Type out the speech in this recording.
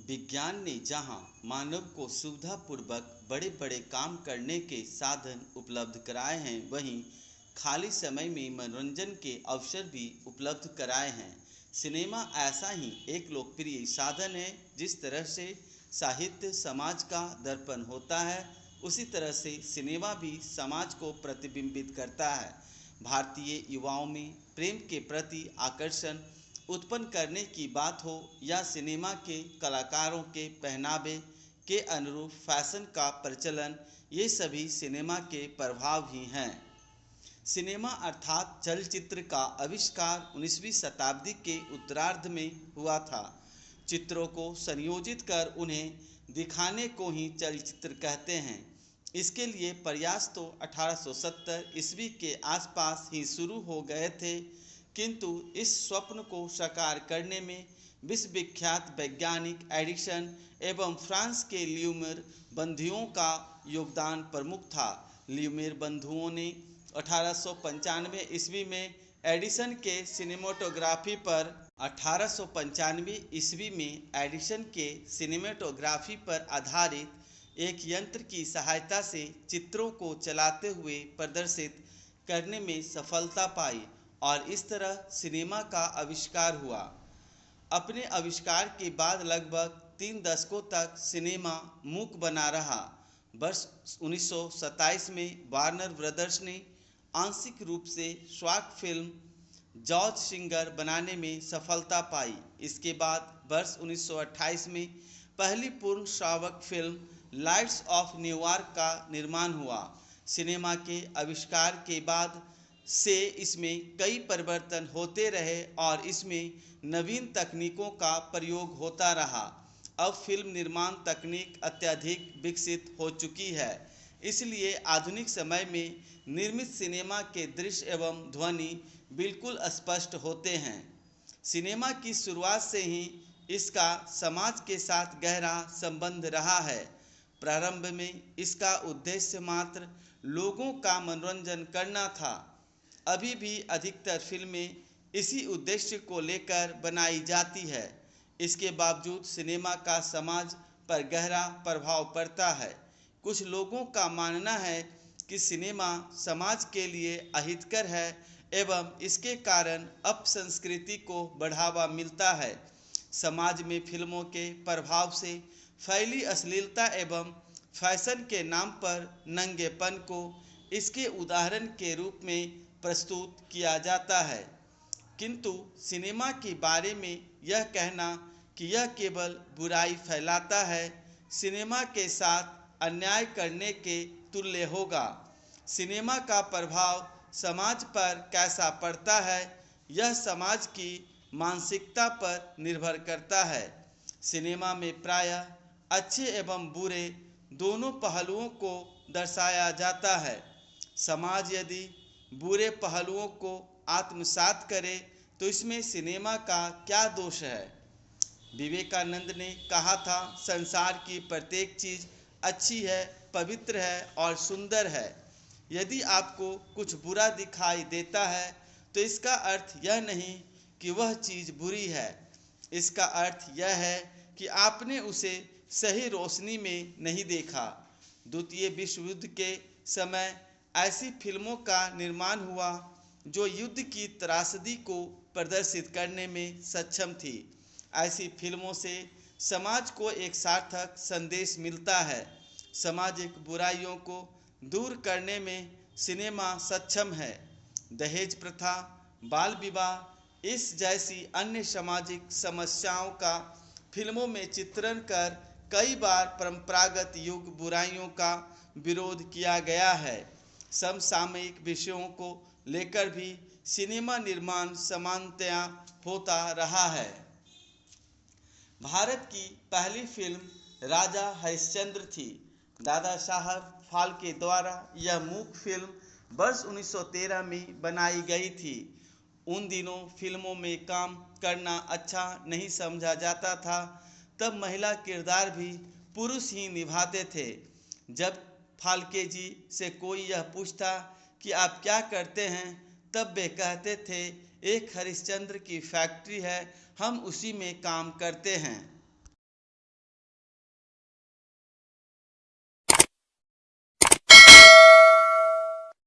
विज्ञान ने जहां मानव को सुविधापूर्वक बड़े बड़े काम करने के साधन उपलब्ध कराए हैं, वहीं खाली समय में मनोरंजन के अवसर भी उपलब्ध कराए हैं। सिनेमा ऐसा ही एक लोकप्रिय साधन है। जिस तरह से साहित्य समाज का दर्पण होता है, उसी तरह से सिनेमा भी समाज को प्रतिबिंबित करता है। भारतीय युवाओं में प्रेम के प्रति आकर्षण उत्पन्न करने की बात हो या सिनेमा के कलाकारों के पहनावे के अनुरूप फैशन का प्रचलन, ये सभी सिनेमा के प्रभाव ही हैं। सिनेमा अर्थात चलचित्र का आविष्कार 19वीं शताब्दी के उत्तरार्ध में हुआ था। चित्रों को संयोजित कर उन्हें दिखाने को ही चलचित्र कहते हैं। इसके लिए प्रयास तो 1870 ईस्वी के आसपास ही शुरू हो गए थे, किंतु इस स्वप्न को साकार करने में विश्वविख्यात वैज्ञानिक एडिसन एवं फ्रांस के ल्यूमियर बंधुओं का योगदान प्रमुख था। ल्यूमियर बंधुओं ने 1895 ईस्वी में एडिसन के सिनेमेटोग्राफी पर आधारित एक यंत्र की सहायता से चित्रों को चलाते हुए प्रदर्शित करने में सफलता पाई और इस तरह सिनेमा का आविष्कार हुआ। अपने आविष्कार के बाद लगभग 3 दशकों तक सिनेमा मूक बना रहा। वर्ष 1927 में वार्नर ब्रदर्स ने आंशिक रूप से श्वाक फिल्म जॉर्ज सिंगर बनाने में सफलता पाई। इसके बाद वर्ष 1928 में पहली पूर्ण श्रावक फिल्म लाइट्स ऑफ न्यूयॉर्क का निर्माण हुआ। सिनेमा के आविष्कार के बाद से इसमें कई परिवर्तन होते रहे और इसमें नवीन तकनीकों का प्रयोग होता रहा। अब फिल्म निर्माण तकनीक अत्यधिक विकसित हो चुकी है, इसलिए आधुनिक समय में निर्मित सिनेमा के दृश्य एवं ध्वनि बिल्कुल स्पष्ट होते हैं। सिनेमा की शुरुआत से ही इसका समाज के साथ गहरा संबंध रहा है। प्रारंभ में इसका उद्देश्य मात्र लोगों का मनोरंजन करना था। अभी भी अधिकतर फिल्में इसी उद्देश्य को लेकर बनाई जाती है। इसके बावजूद सिनेमा का समाज पर गहरा प्रभाव पड़ता है। कुछ लोगों का मानना है कि सिनेमा समाज के लिए अहितकर है एवं इसके कारण अपसंस्कृति को बढ़ावा मिलता है। समाज में फिल्मों के प्रभाव से फैली अश्लीलता एवं फैशन के नाम पर नंगेपन को इसके उदाहरण के रूप में प्रस्तुत किया जाता है। किंतु सिनेमा के बारे में यह कहना कि यह केवल बुराई फैलाता है, सिनेमा के साथ अन्याय करने के तुल्य होगा। सिनेमा का प्रभाव समाज पर कैसा पड़ता है, यह समाज की मानसिकता पर निर्भर करता है। सिनेमा में प्रायः अच्छे एवं बुरे दोनों पहलुओं को दर्शाया जाता है। समाज यदि बुरे पहलुओं को आत्मसात करे तो इसमें सिनेमा का क्या दोष है। विवेकानंद ने कहा था, संसार की प्रत्येक चीज़ अच्छी है, पवित्र है और सुंदर है। यदि आपको कुछ बुरा दिखाई देता है तो इसका अर्थ यह नहीं कि वह चीज़ बुरी है। इसका अर्थ यह है कि आपने उसे सही रोशनी में नहीं देखा। द्वितीय विश्व युद्ध के समय ऐसी फिल्मों का निर्माण हुआ जो युद्ध की त्रासदी को प्रदर्शित करने में सक्षम थी। ऐसी फिल्मों से समाज को एक सार्थक संदेश मिलता है। सामाजिक बुराइयों को दूर करने में सिनेमा सक्षम है। दहेज प्रथा, बाल विवाह इस जैसी अन्य सामाजिक समस्याओं का फिल्मों में चित्रण कर कई बार परंपरागत युग बुराइयों का विरोध किया गया है। समसामयिक विषयों को लेकर भी सिनेमा निर्माण सामान्यतया होता रहा है। भारत की पहली फिल्म राजा हरिश्चंद्र थी। दादा साहब फाल्के द्वारा यह मूक फिल्म वर्ष 1913 में बनाई गई थी। उन दिनों फिल्मों में काम करना अच्छा नहीं समझा जाता था। तब महिला किरदार भी पुरुष ही निभाते थे। जब फाल्के जी से कोई यह पूछता कि आप क्या करते हैं, तब वे कहते थे, एक हरिश्चंद्र की फैक्ट्री है, हम उसी में काम करते हैं।